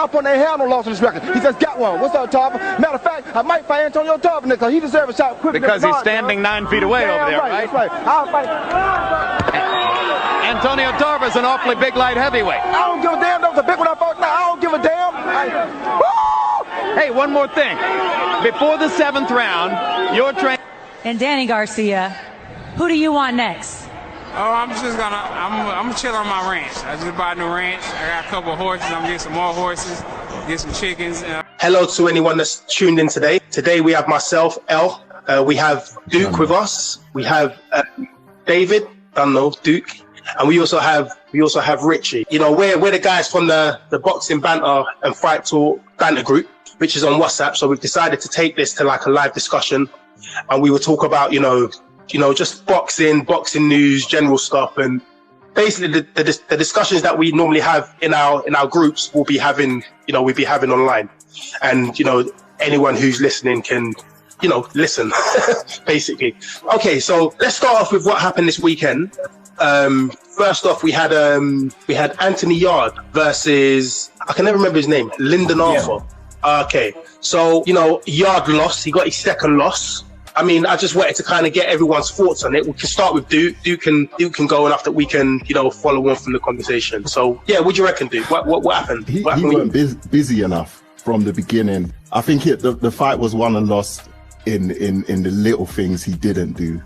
Up on their hair, no loss of respect. He just got one. What's up, Tarver? Matter of fact, I might fight Antonio Tarver next time. He deserves a shot quick. Because he's standing 9 feet away over there, right? That's right. I'll fight. Antonio Tarver's an awfully big light heavyweight. I don't give a damn. That was a big one I fought. Now I don't give a damn. Hey, one more thing. Before the 7th round, your trainer. And Danny Garcia, who do you want next? Oh, I'm chilling on my ranch. I just bought a new ranch. I got a couple of horses. I'm getting some more horses, get some chickens. Hello to anyone that's tuned in today. Today we have myself, El. We have Duke with us. We have David, Duke, and we also have Richie. You know, we're the guys from the Boxing Banter and Fight Talk Banter group, which is on WhatsApp. So we've decided to take this to like a live discussion, and we will talk about just boxing news, general stuff, and basically the discussions that we normally have in our groups we'll be having online, and anyone who's listening can listen basically. Okay, so let's start off with what happened this weekend. First off, we had Anthony Yarde versus, I can never remember his name, Lyndon Arthur. Okay, so Yarde lost. He got his second loss. I mean, I just wanted to kind of get everyone's thoughts on it. We can start with Duke. Duke can go, and after we can, follow on from the conversation. So, yeah, what do you reckon, Duke? What happened? He weren't busy enough from the beginning. I think the fight was won and lost in the little things he didn't do,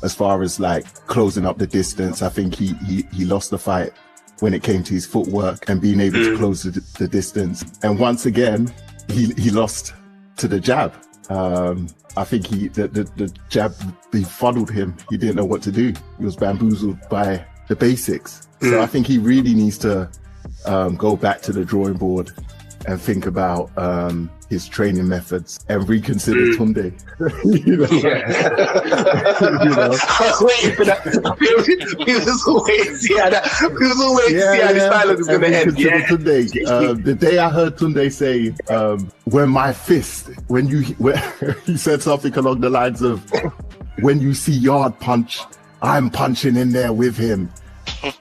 as far as like closing up the distance. I think he lost the fight when it came to his footwork and being able to close the distance. And once again, he lost to the jab. I think the jab befuddled him. He didn't know what to do. He was bamboozled by the basics. So I think he really needs to go back to the drawing board and think about his training methods and reconsider Tunde. I was waiting for that. He was waiting to see how the silence was going to end. Tunde. The day I heard Tunde say, when he said something along the lines of, when you see Yarde punch, I'm punching in there with him. And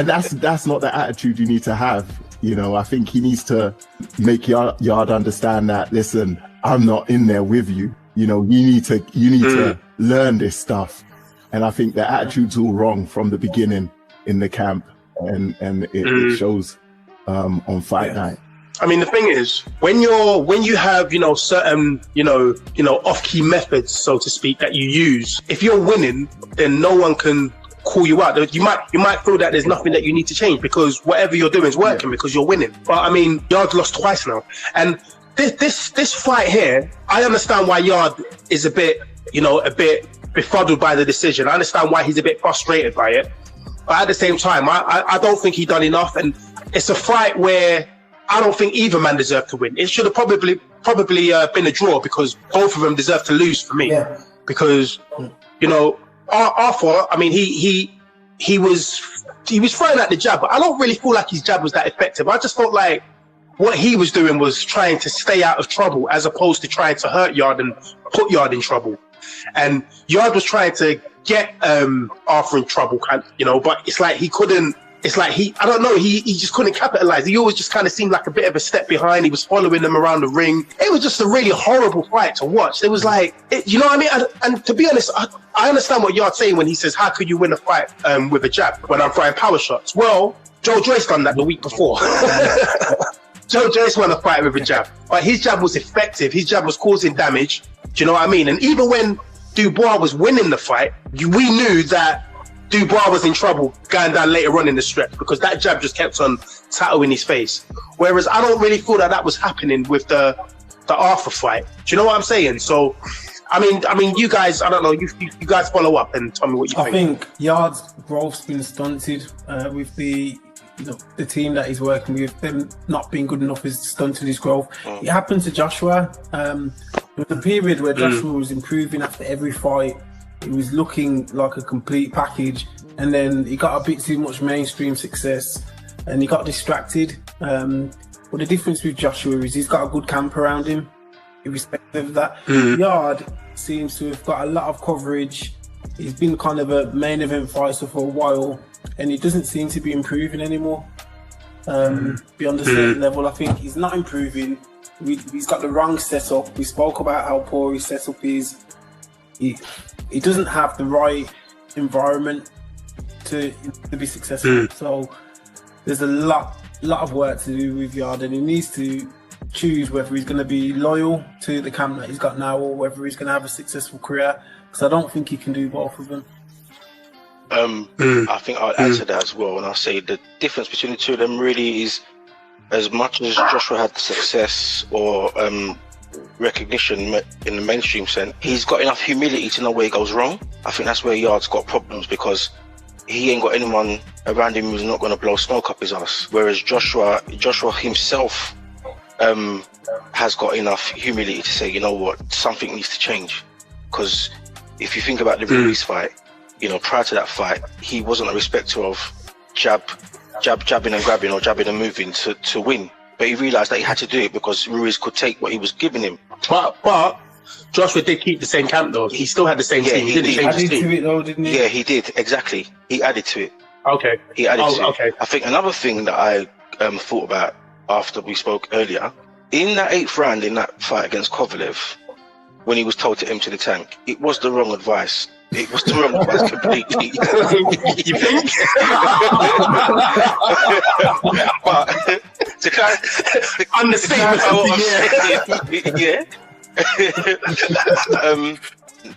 that's not the attitude you need to have. I think he needs to make Yarde understand that, listen, I'm not in there with you. You need to learn this stuff. And I think the attitude's all wrong from the beginning in the camp, and it shows on fight night. I mean, the thing is, when you have certain off-key methods, so to speak, that you use, if you're winning, then no one can call you out. You might feel that there's nothing that you need to change because whatever you're doing is working because you're winning. But I mean, Yarde lost twice now, and this fight here, I understand why Yarde is a bit befuddled by the decision. I understand why he's a bit frustrated by it, but at the same time, I don't think he done enough, and it's a fight where I don't think either man deserved to win. It should have probably been a draw because both of them deserve to lose for me. Yeah. Because Arthur, I mean, he was throwing out the jab, but I don't really feel like his jab was that effective. I just felt like what he was doing was trying to stay out of trouble as opposed to trying to hurt Yarde and put Yarde in trouble. And Yarde was trying to get Arthur in trouble, but it's like he couldn't. It's like he just couldn't capitalize. He always just kind of seemed like a bit of a step behind. He was following them around the ring. It was just a really horrible fight to watch. It was like, you know what I mean? And to be honest, I understand what Yarde's saying when he says, how could you win a fight with a jab when I'm throwing power shots? Well, Joe Joyce done that the week before. Joe Joyce won a fight with a jab. But his jab was effective. His jab was causing damage. Do you know what I mean? And even when Dubois was winning the fight, we knew that Dubois was in trouble going down later on in the stretch because that jab just kept on tattooing his face. Whereas I don't really feel that was happening with the Arthur fight. Do you know what I'm saying? So, I mean, you guys, I don't know, you guys follow up and tell me what you think. I think Yarde's growth's been stunted with the team that he's working with. Them not being good enough is stunted his growth. It happened to Joshua. There was a period where Joshua was improving after every fight. He was looking like a complete package, and then he got a bit too much mainstream success and he got distracted. But the difference with Joshua is he's got a good camp around him, irrespective of that. Yarde seems to have got a lot of coverage. He's been kind of a main event fighter for a while, and he doesn't seem to be improving anymore. beyond a certain level. I think he's not improving. He's got the wrong setup. We spoke about how poor his setup is. He doesn't have the right environment to be successful. So there's a lot of work to do with Yarde, and he needs to choose whether he's going to be loyal to the camp that he's got now or whether he's going to have a successful career, because I don't think he can do both of them. I think I'll add to that as well, and I'll say the difference between the two of them really is, as much as Joshua had the success or recognition in the mainstream sense, he's got enough humility to know where he goes wrong. I think that's where Yarde's got problems, because he ain't got anyone around him who's not going to blow smoke up his ass. Whereas Joshua himself has got enough humility to say, you know what, something needs to change. Because if you think about the Ruiz fight, you know, prior to that fight, he wasn't a respecter of jabbing and grabbing or jabbing and moving to win. But he realised that he had to do it because Ruiz could take what he was giving him. But Joshua did keep the same camp though. He still had the same team. He didn't change his team. To it though, didn't he? Yeah, he did, exactly. He added to it. Okay. He added to okay. it. I think another thing that I thought about after we spoke earlier, in that 8th round in that fight against Kovalev, when he was told to empty the tank, it was the wrong advice. It was the wrong advice completely. You think? But to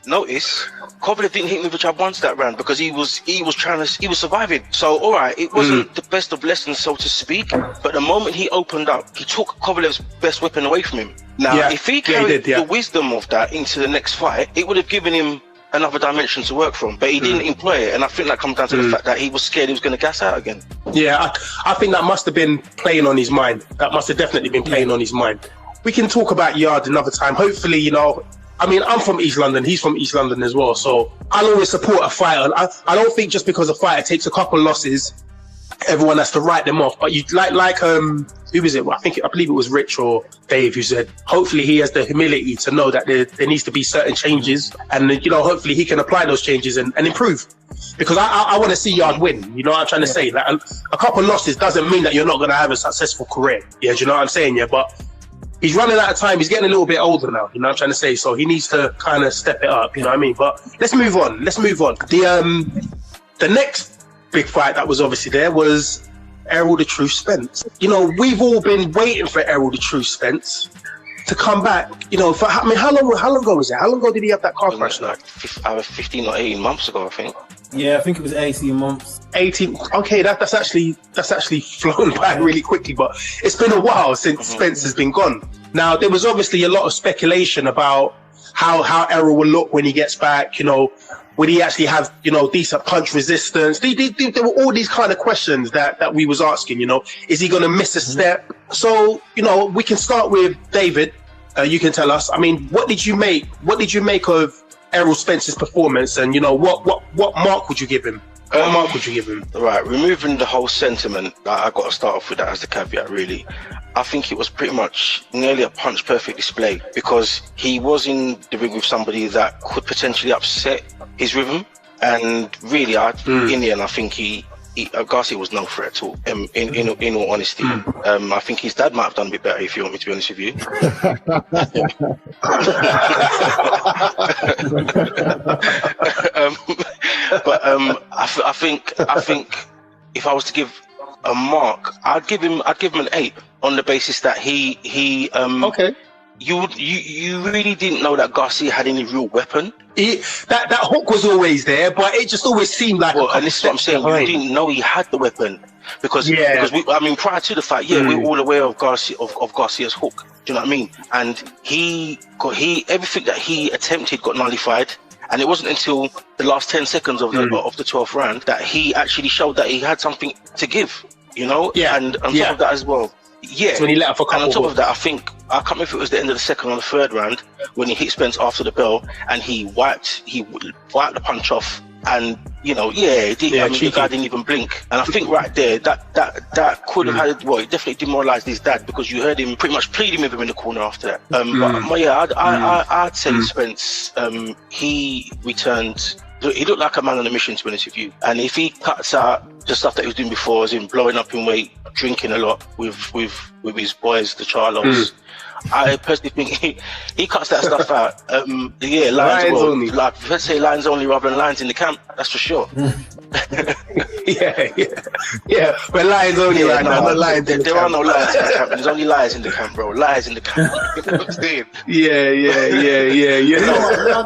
notice Kovalev didn't hit me with a jab once that round because he was surviving. So all right, it wasn't the best of lessons, so to speak. But the moment he opened up, he took Kovalev's best weapon away from him. Now, if he carried the wisdom of that into the next fight, it would have given him another dimension to work from, but he didn't employ it, and I think that comes down to the fact that he was scared he was going to gas out again. Yeah, I think that must have been playing on his mind. That must have definitely been playing on his mind. We can talk about Yarde another time. Hopefully, you know, I mean, I'm from East London, he's from East London as well, so I'll always support a fighter. I don't think just because a fighter takes a couple losses, everyone has to write them off. But you like who is it? Well, I believe it was Rich or Dave who said, hopefully he has the humility to know that there needs to be certain changes, and you know, hopefully he can apply those changes and improve. Because I want to see Yarde win. You know what I'm trying to say? Like a couple losses doesn't mean that you're not going to have a successful career. Yeah, do you know what I'm saying? Yeah, but he's running out of time. He's getting a little bit older now. You know what I'm trying to say? So he needs to kind of step it up. You know what I mean? But let's move on. The next big fight that was obviously there was Errol the True Spence. You know, we've all been waiting for Errol the True Spence to come back. You know, for how long ago was it? How long ago did he have that car crash? Like 15 or 18 months ago, I think. Yeah, I think it was 18 months. 18. Okay, that's actually flown by really quickly. But it's been a while since Spence has been gone. Now there was obviously a lot of speculation about how Errol will look when he gets back. You know, would he actually have, you know, decent punch resistance? There were all these kind of questions that we was asking, you know. Is he going to miss a step? So, you know, we can start with David. You can tell us, I mean, what did you make of Errol Spence's performance? And, you know, what mark would you give him? What mark would you give him? Right, removing the whole sentiment, I got to start off with that as the caveat, really. I think it was pretty much nearly a punch-perfect display, because he was in the ring with somebody that could potentially upset his rhythm, and really, in the end, I think Garcia was no threat at all. In all honesty, I think his dad might have done a bit better, if you want me to be honest with you. But I think if I was to give a mark, I'd give him an 8 on the basis that he okay. You really didn't know that Garcia had any real weapon. That hook was always there, but it just always seemed like. Well, and this is what I'm saying. You didn't know he had the weapon because prior to the fight, we were all aware of Garcia's hook. Do you know what I mean? And everything that he attempted got nullified. And it wasn't until the last 10 seconds of the 12th round that he actually showed that he had something to give. You know? Yeah. And on top of that as well. Yeah. So when he let off a couple. And on top of that, I can't remember if it was the end of the second or the third round when he hit Spence after the bell and he wiped the punch off, and you know, the guy didn't even blink. And I think right there that could have had, well, it definitely demoralized his dad, because you heard him pretty much pleading with him in the corner after that. But yeah, I'd say Spence, he returned He looked like a man on a mission, to be honest with you. And if he cuts out the stuff that he was doing before, as in blowing up in weight, drinking a lot with his boys, the Charlos, I personally think he cuts that stuff out. Yeah, lines only. Like, let's say lines only rather than lines in the camp. That's for sure. yeah. But lines only right now. Not lines. There are no lies in the camp. There's only lies in the camp, bro. Lies in the camp. You know what I'm saying? Yeah. You know.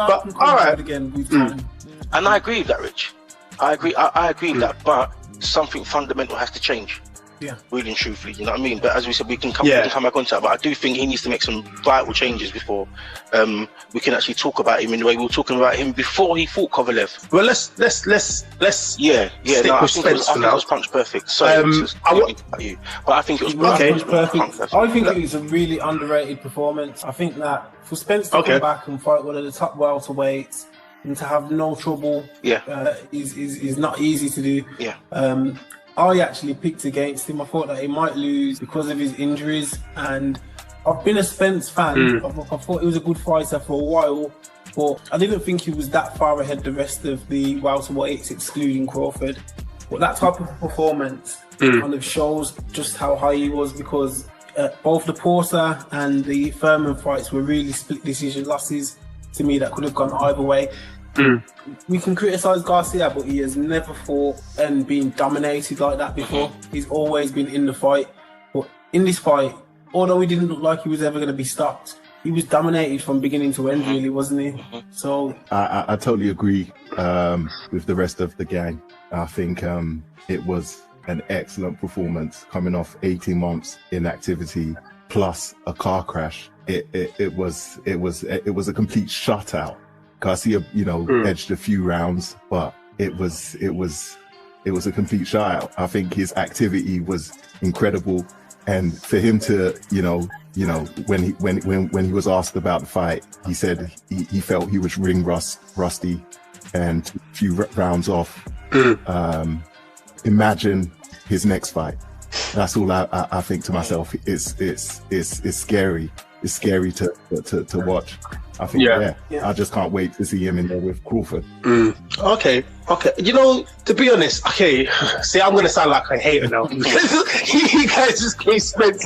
But all right. Again with time. And I agree with that, Rich. I agree with that. But something fundamental has to change. Yeah. Really and truthfully, you know what I mean? But as we said, we can come back onto that. But I do think he needs to make some vital changes before we can actually talk about him in the way we were talking about him before he fought Kovalev. Well, let's yeah. Stick No, I with think Spence it was punch perfect. Sorry, but I think it was punch perfect. I think it was a really underrated performance. I think that for Spence to come back and fight one of the top welterweights and to have no trouble, is not easy to do. Yeah. I actually picked against him. I thought that he might lose because of his injuries, and I've been a Spence fan. I thought he was a good fighter for a while, but I didn't think he was that far ahead the rest of the welterweights, excluding Crawford. But that type of performance kind of shows just how high he was, because both the Porter and the Furman fights were really split decision losses to me that could have gone either way. We can criticise Garcia, but he has never fought and been dominated like that before. He's always been in the fight. But in this fight, although he didn't look like he was ever going to be stopped, he was dominated from beginning to end, really, wasn't he? So I totally agree with the rest of the gang. I think it was an excellent performance coming off 18 months inactivity plus a car crash. It was a complete shutout. Garcia, edged a few rounds, but it was a complete shutout. I think his activity was incredible, and for him to, when he was asked about the fight, he said he felt he was ring rusty, and a few rounds off. Imagine his next fight. That's all I think to myself. It's scary. It's scary to watch. I think, I just can't wait to see him in there with Crawford. Okay. To be honest, see, I'm gonna sound like a hater now. You guys just gave Spence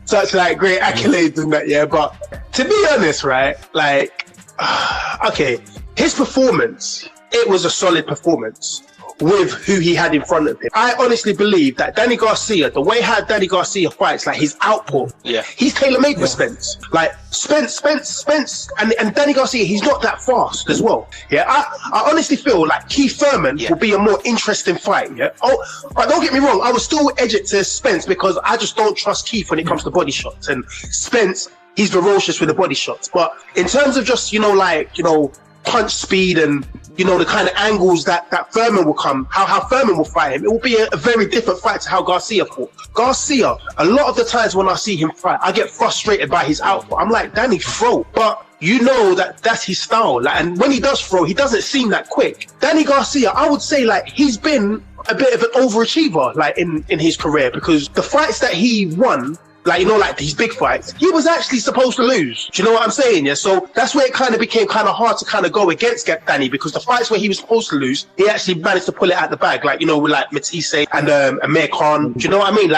such great accolades and that, but to be honest, right, his performance, it was a solid performance with who he had in front of him. I honestly believe that Danny Garcia, the way how Danny Garcia fights, his output, he's tailor-made for Spence. Spence, and Danny Garcia, he's not that fast as well. I honestly feel like Keith Thurman will be a more interesting fight. But don't get me wrong, I will still edge it to Spence because I just don't trust Keith when it comes to body shots. And Spence, he's ferocious with the body shots. But in terms of just, punch speed and the kind of angles that Thurman will come, how Thurman will fight him, it will be a very different fight to how Garcia fought. Garcia, a lot of the times when I see him fight, I get frustrated by his output. I'm like, Danny, throw. But that's his style. And when he does throw, he doesn't seem that quick. Danny Garcia, I would say he's been a bit of an overachiever in his career, because the fights that he won, these big fights, he was actually supposed to lose. Do you know what I'm saying? Yeah. So that's where it kind of became kind of hard to go against Danny, because the fights where he was supposed to lose, he actually managed to pull it out the bag. With Matisse and Amir Khan. Do you know what I mean?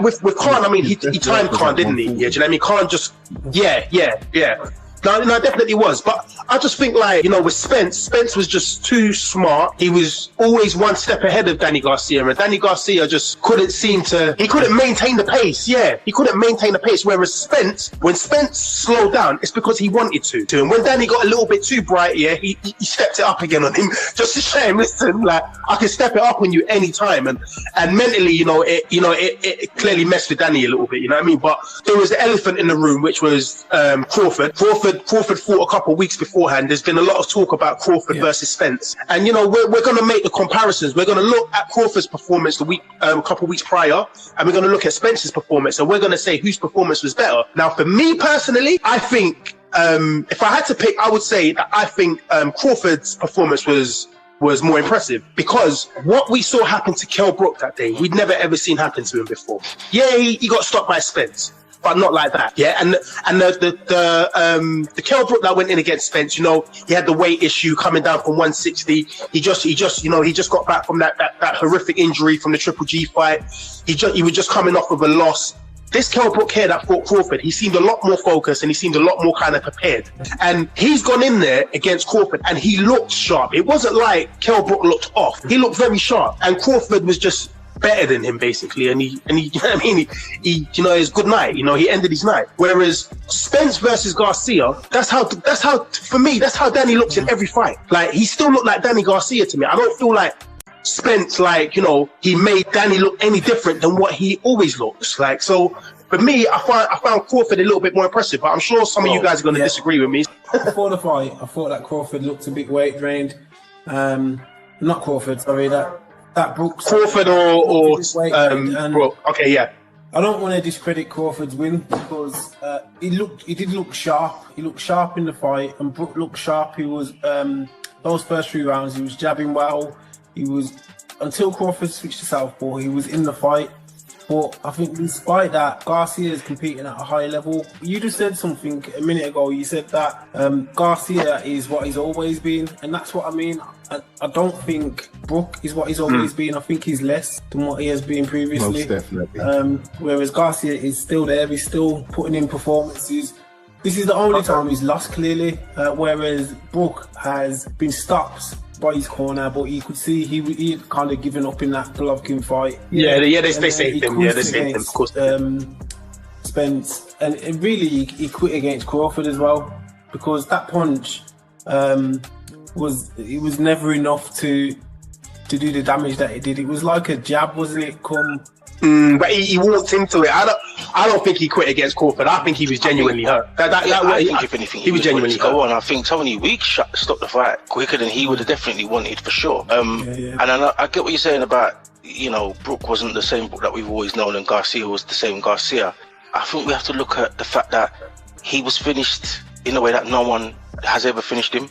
With Khan, I mean, he timed Khan, didn't he? Yeah. Do you know what I mean? Khan just, yeah. No, definitely was. But I just think, with Spence was just too smart. He was always one step ahead of Danny Garcia, and Danny Garcia just he couldn't maintain the pace. Yeah, he couldn't maintain the pace. Whereas when Spence slowed down, it's because he wanted to. And when Danny got a little bit too bright, he stepped it up again on him, just to show him, listen, I can step it up on you anytime. And mentally, it clearly messed with Danny a little bit, you know what I mean? But there was the elephant in the room, which was Crawford. Crawford fought a couple of weeks beforehand. There's been a lot of talk about Crawford versus Spence, and we're going to make the comparisons. We're going to look at Crawford's performance a couple of weeks prior, and we're going to look at Spence's performance, and we're going to say whose performance was better. Now, for me personally, I think if I had to pick, I would say that I think Crawford's performance was more impressive, because what we saw happen to Kell Brook that day, we'd never ever seen happen to him before. Yeah, he got stopped by Spence. but not like that. Yeah, and the Kell Brook that went in against Spence, you know, he had the weight issue coming down from 160. He just got back from that horrific injury from the Triple G fight. He was just coming off of a loss. This Kell Brook here that fought Crawford, he seemed a lot more focused and he seemed a lot more kind of prepared. And he's gone in there against Crawford and he looked sharp. It wasn't like Kell Brook looked off. He looked very sharp. And Crawford was just better than him, basically. And he you know what I mean? He you know, his good night. You know, he ended his night. Whereas Spence versus Garcia, that's how, for me, that's how Danny looks in every fight. Like, he still looked like Danny Garcia to me. I don't feel like Spence, like, you know, he made Danny look any different than what he always looks like. So for me, I found Crawford a little bit more impressive, but I'm sure some of you guys are going to disagree with me. Before the fight, I thought that Crawford looked a bit weight drained. Not Crawford, sorry, that Brooks. Crawford or Brook. Okay, yeah. I don't want to discredit Crawford's win because he did look sharp. He looked sharp in the fight, and Brook looked sharp. He was those first 3 rounds, he was jabbing well. He was, until Crawford switched to southpaw, he was in the fight. But I think despite that, Garcia is competing at a high level. You just said something a minute ago. You said that Garcia is what he's always been, and that's what I mean. I don't think Brook is what he's always been. I think he's less than what he has been previously. Most definitely. Whereas Garcia is still there. He's still putting in performances. This is the only time he's lost, clearly. Whereas Brook has been stopped by his corner, but you could see he had kind of given up in that Golovkin fight. Yeah, they saved him. Yeah, they saved him, of course. Spence, and really he quit against Crawford as well, because that punch was never enough to do the damage that it did. It was like a jab, wasn't it? But he walked into it. I don't think he quit against Crawford. I think he was genuinely hurt. I think if anything, he was genuinely hurt. Go on. I think Tony Weeks stopped the fight quicker than he would have definitely wanted, for sure. And I get what you're saying about, you know, Brook wasn't the same Brook that we've always known, and Garcia was the same Garcia. I think we have to look at the fact that he was finished in a way that no one has ever finished him.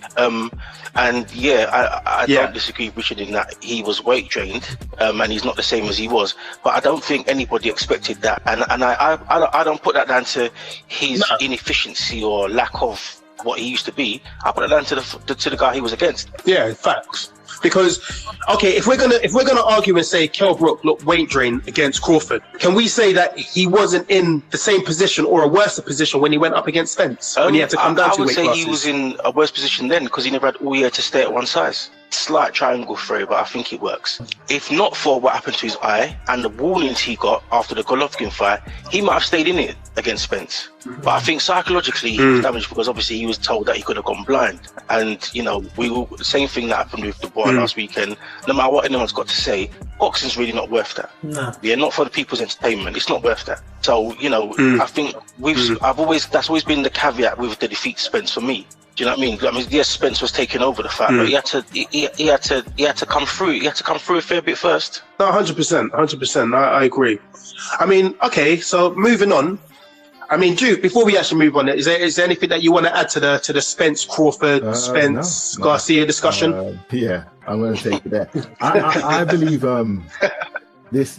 And yeah, I don't disagree with Richard in that he was weight drained, and he's not the same as he was. But I don't think anybody expected that, and I don't put that down to his inefficiency or lack of what he used to be. I put it down to the guy he was against. Yeah, facts. Because okay, if we're gonna argue and say Kell Brook looked weight drained against Crawford, can we say that he wasn't in the same position or a worse position when he went up against Spence, when he had to come down to weight classes? I would say he was in a worse position then because he never had all year to stay at one size. Slight triangle throw, but I think it works. If not for what happened to his eye and the warnings he got after the Golovkin fight, he might have stayed in it against Spence. But I think psychologically he was damaged because obviously he was told that he could have gone blind. And you know, the same thing that happened with the boy last weekend. No matter what anyone's got to say, boxing's really not worth that. No. Yeah, not for the people's entertainment. It's not worth that. So you know, I think that's always been the caveat with the defeat to Spence for me. Do you know what I mean? I mean, yes, Spence was taking over the fight, but he had to come through. He had to come through a fair bit first. No, 100%. I agree. I mean, okay, so moving on. I mean, Duke, before we actually move on, is there anything that you want to add to the Spence Crawford Garcia discussion? Yeah, I'm going to take it there. I believe this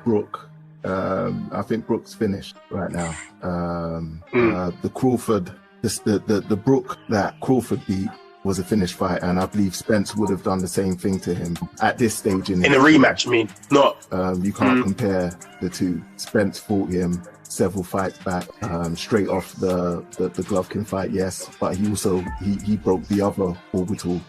Brook. I think Brook's finished right now. The Crawford. The Brook that Crawford beat was a finished fight, and I believe Spence would have done the same thing to him at this stage in a rematch. I mean, not you can't compare the two. Spence fought him several fights back, straight off the Golovkin fight, yes, but he also he broke the other orbital.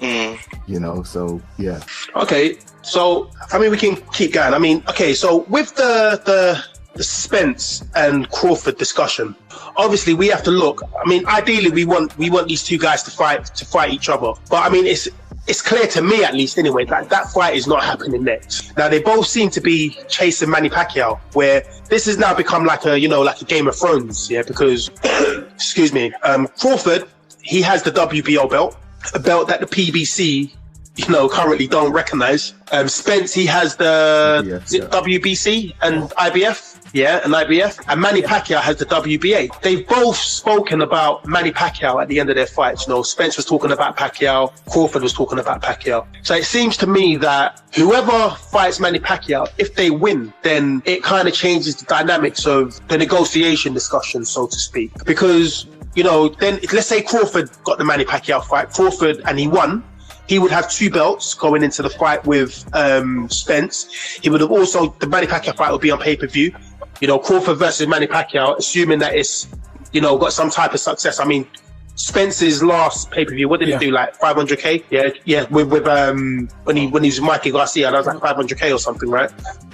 You know, so yeah. Okay, so I mean, we can keep going. I mean, okay, so with the Spence and Crawford discussion, obviously we have to look. I mean, ideally we want these two guys to fight each other, but I mean it's clear to me, at least anyway, that fight is not happening next. Now they both seem to be chasing Manny Pacquiao, where this has now become like a Game of Thrones, yeah, because excuse me, Crawford, he has the WBO belt, a belt that the PBC currently don't recognize. Spence, he has the WBC and IBF. yeah, and IBF, and Manny Pacquiao has the WBA. They've both spoken about Manny Pacquiao at the end of their fights. You know, Spence was talking about Pacquiao, Crawford was talking about Pacquiao. So it seems to me that whoever fights Manny Pacquiao, if they win, then it kind of changes the dynamics of the negotiation discussion, so to speak. Because, you know, then let's say Crawford got the Manny Pacquiao fight, Crawford, and he won. He would have 2 belts going into the fight with Spence. He would have also, the Manny Pacquiao fight would be on pay-per-view. You know, Crawford versus Manny Pacquiao, assuming that it's, you know, got some type of success. I mean, Spence's last pay-per-view, what did he do? Like 500K? Yeah. With when he was Mikey Garcia, that was like 500K or something, right?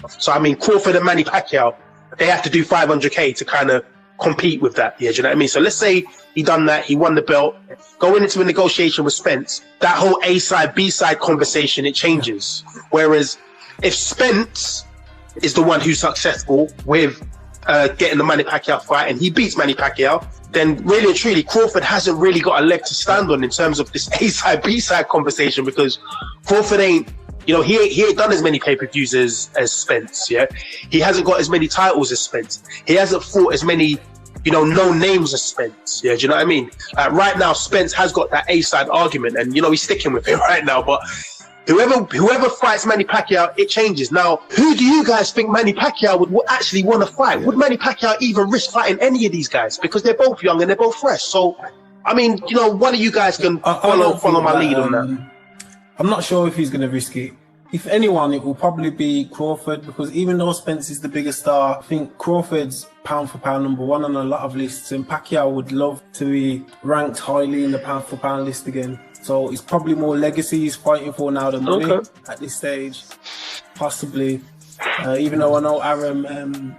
So I mean, Crawford and Manny Pacquiao, they have to do 500K to kind of compete with that. Yeah, do you know what I mean? So let's say he done that, he won the belt. Going into a negotiation with Spence, that whole A side, B side conversation, it changes. Whereas if Spence is the one who's successful with getting the Manny Pacquiao fight and he beats Manny Pacquiao, then really and truly Crawford hasn't really got a leg to stand on in terms of this A side, B side conversation, because Crawford ain't, you know, he ain't done as many pay-per-views as Spence, yeah? He hasn't got as many titles as Spence. He hasn't fought as many, you know, known names as Spence, yeah? Do you know what I mean? Right now, Spence has got that A-side argument, and, you know, he's sticking with it right now, but whoever fights Manny Pacquiao, it changes. Now, who do you guys think Manny Pacquiao would actually want to fight? Would Manny Pacquiao even risk fighting any of these guys? Because they're both young and they're both fresh. So, I mean, you know, one of you guys can follow my lead on that. I'm not sure if he's going to risk it. If anyone, it will probably be Crawford, because even though Spence is the biggest star, I think Crawford's pound for pound #1 on a lot of lists, and Pacquiao would love to be ranked highly in the pound for pound list again. So it's probably more legacy he's fighting for now than money at this stage, possibly. Even though I know Aram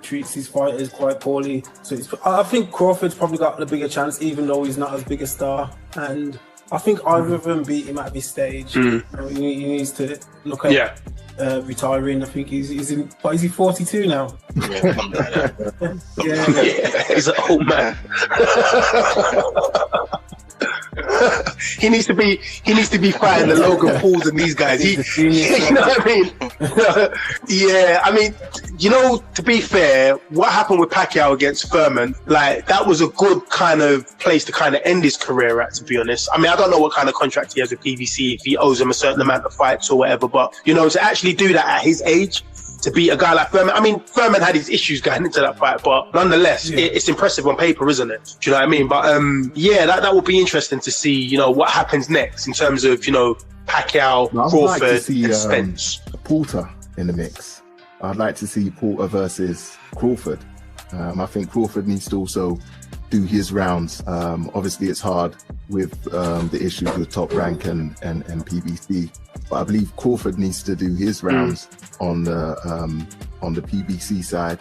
treats his fighters quite poorly. So I think Crawford's probably got the bigger chance, even though he's not as big a star. And I think either of them beat him at this stage. He needs to look at retiring. I think he's in, what is he, 42 now? Yeah, he's an old man. He needs to be fighting the Logan Pauls and these guys. You know what I mean? Yeah, I mean, you know, to be fair, what happened with Pacquiao against Furman, like, that was a good kind of place to kind of end his career at, to be honest. I mean, I don't know what kind of contract he has with PBC, if he owes him a certain amount of fights or whatever, but, you know, to actually do that at his age, to beat a guy like Furman. I mean, Furman had his issues going into that fight, but nonetheless, it's impressive on paper, isn't it? Do you know what I mean? But yeah, that will be interesting to see, you know, what happens next in terms of, you know, Pacquiao, Crawford, like and Spence. Porter in the mix. I'd like to see Porter versus Crawford. I think Crawford needs to also do his rounds. Obviously, it's hard with the issues with Top Rank and PBC, but I believe Crawford needs to do his rounds on the PBC side,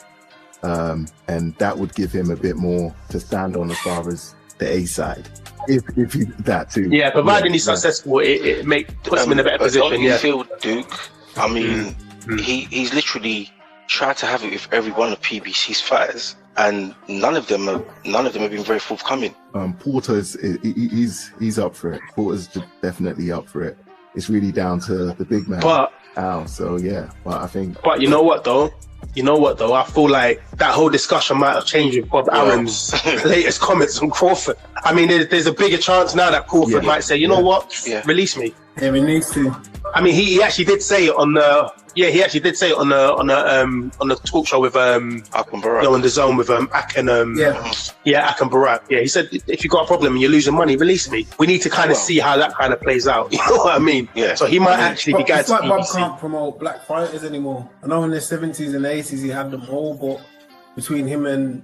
and that would give him a bit more to stand on as far as the A side. If he that too. Yeah, providing he's successful, it puts him in a better position. Don't you feel, Duke? I mean, he's literally tried to have it with every one of PBC's fighters, and none of them have been very forthcoming. Porter's he's up for it. Porter's definitely up for it. It's really down to the big man. But so yeah, but I think. But you know what though? I feel like that whole discussion might have changed with Bob Allen's latest comments on Crawford. I mean, there's a bigger chance now that Crawford might say, you know what, release me. Yeah, he needs to. I mean, he actually did say it on the on the talk show with Akan Barak. You know, on the zone with Akan Akan Barak. Yeah, he said, if you got a problem and you're losing money, release me. We need to kind of see how that kind of plays out. You know what I mean? Yeah. So he might actually be going to like Bob can't promote black fighters anymore. I know in the 70s and 80s he had them all, but between him and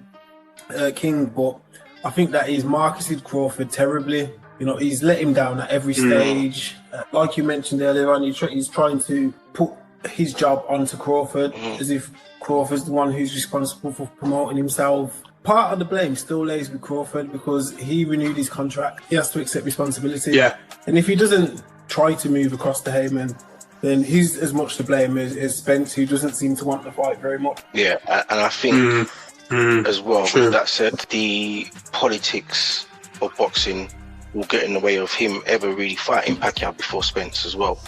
King, but I think that he's marketed Crawford terribly. You know, he's let him down at every stage. Like you mentioned earlier on, he's trying to put his job onto Crawford as if Crawford's the one who's responsible for promoting himself. Part of the blame still lays with Crawford because he renewed his contract. He has to accept responsibility. Yeah. And if he doesn't try to move across the Heyman, then he's as much to blame as Spence, who doesn't seem to want the fight very much. Yeah, and I think as well, with that said, the politics of boxing will get in the way of him ever really fighting Pacquiao before Spence as well.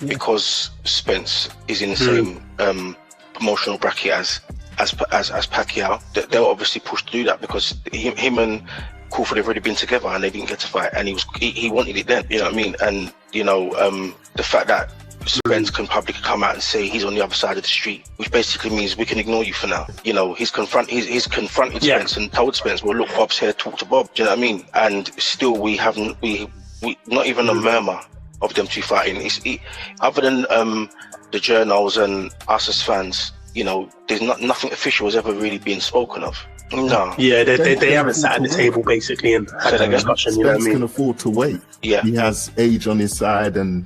Because Spence is in the same promotional bracket as as Pacquiao, they'll obviously push to do that because him and Crawford have already been together and they didn't get to fight, and he wanted it then. You know what I mean? And the fact that Spence can publicly come out and say he's on the other side of the street, which basically means we can ignore you for now. He's confronted Spence and told Spence, well, look, Bob's here, talk to Bob. Do you know what I mean? And still we not even a murmur of them two fighting. Other than the journals and us as fans, there's nothing official has ever really been spoken of. No. Yeah, they haven't sat at the table basically and had that discussion. You know what I mean? Can afford to wait. Yeah, he has age on his side, and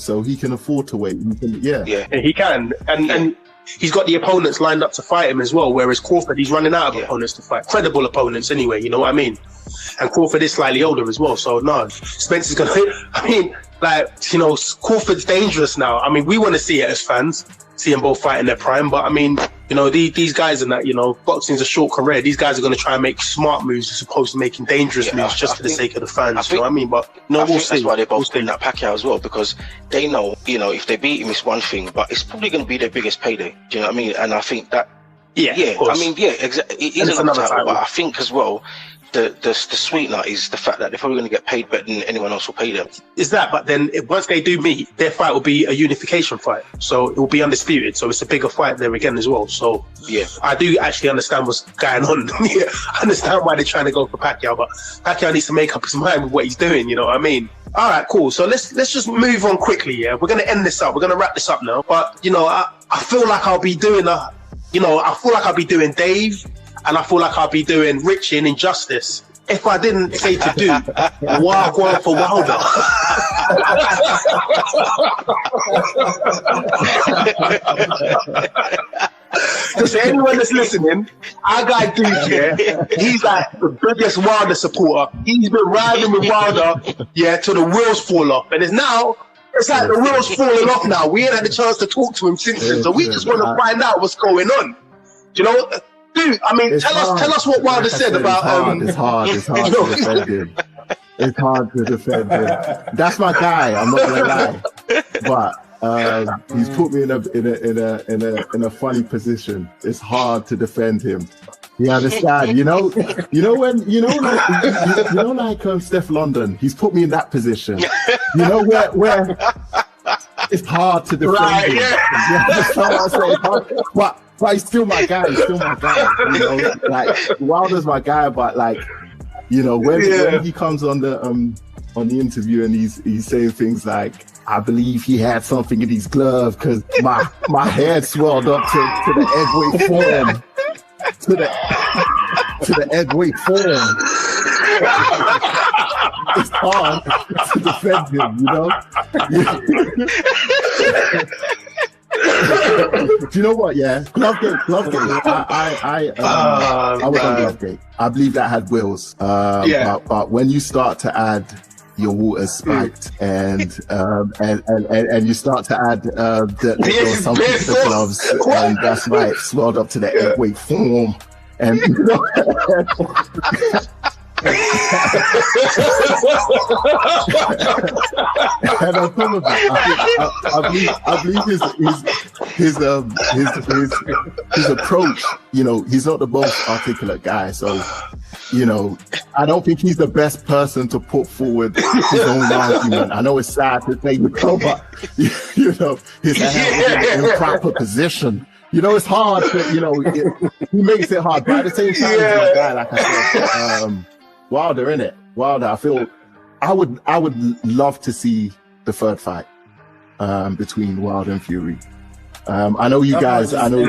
so he can afford to wait. He can, and he's got the opponents lined up to fight him as well. Whereas Crawford, he's running out of opponents to fight, credible opponents anyway. You know what I mean? And Crawford is slightly older as well, so no, Spence is gonna. I mean, Crawford's dangerous now. I mean, we want to see it as fans, see them both fight in their prime, but I mean, these guys and that, boxing's a short career. These guys are going to try and make smart moves as opposed to making dangerous moves just for the sake of the fans. You know what I mean? But we'll see. That's why they're both putting that Pacquiao as well, because they know, if they beat him, it's one thing, but it's probably going to be their biggest payday. Do you know what I mean? And I think that, exactly. It is another title, but I think as well, the sweetener is the fact that they're probably going to get paid better than anyone else will pay them. Is that? But then once they do meet, their fight will be a unification fight, so it will be undisputed. So it's a bigger fight there again as well. So yeah, I do actually understand what's going on. I understand why they're trying to go for Pacquiao, but Pacquiao needs to make up his mind with what he's doing. You know what I mean? All right, cool. So let's just move on quickly. Yeah, we're going to end this up. We're going to wrap this up now. But I feel like I'll be doing Dave. And I feel like I'll be doing Richie an injustice if I didn't say to do Wagwan for Wilder. Just anyone that's listening, our guy Duke here, he's like the biggest Wilder supporter. He's been riding with Wilder, till the wheels fall off. And it's like the wheels falling off now. We ain't had the chance to talk to him since then, so we just want to find out what's going on. Dude, I mean, tell us what Wilder said about. It's hard to defend him. It's hard to defend him. That's my guy. I'm not gonna lie, but he's put me in a funny position. It's hard to defend him. You understand? Like Steph London. He's put me in that position. Where it's hard to defend him. Yeah. But he's still my guy. Like Wilder's my guy. But when he comes on the interview and he's saying things like, I believe he had something in his glove because my head swelled up to the egg weight form. To the egg weight form. It's hard to defend him. Do you know what? Yeah, Glovegate. I was on Glovegate. I believe that had wheels. But when you start to add your water spiked and you start to add something to the gloves, and that's right, it swelled up to the egg weight form, and and on top of it, I believe his approach. He's not the most articulate guy, so I don't think he's the best person to put forward his own argument. I know it's sad to say, but his hand in improper position. It's hard. He makes it hard, but at the same time, he's my guy. Like I said. Wilder, innit? Wilder, I would love to see the third fight between Wilder and Fury. I know you guys. I know.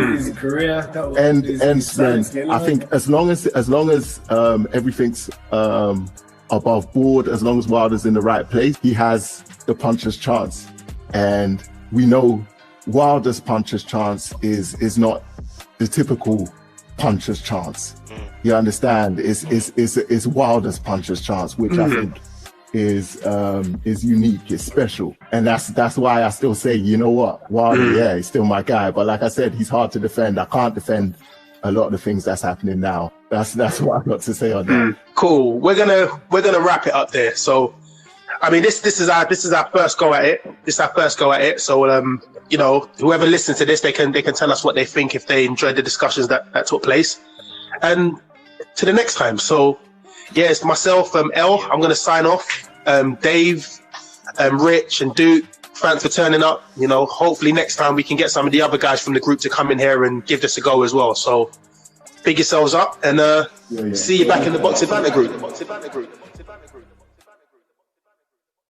And I think as long as everything's above board, as long as Wilder's in the right place, he has the puncher's chance. And we know Wilder's puncher's chance is not the typical puncher's chance. You understand? It's Wilder's puncher's chance, which I think is unique, it's special. And that's why I still say, you know what, Wilder, he's still my guy. But like I said, he's hard to defend. I can't defend a lot of the things that's happening now. That's what I've got to say on that. Cool. We're gonna wrap it up there. So I mean, this is our first go at it. This is our first go at it. So you know, whoever listens to this, they can tell us what they think if they enjoyed the discussions that took place. And to the next time. So yeah, it's myself, El. I'm gonna sign off. Dave, Rich, and Duke. Thanks for turning up. You know, hopefully next time we can get some of the other guys from the group to come in here and give this a go as well. So big yourselves up and see you back in the Boxing Banter group.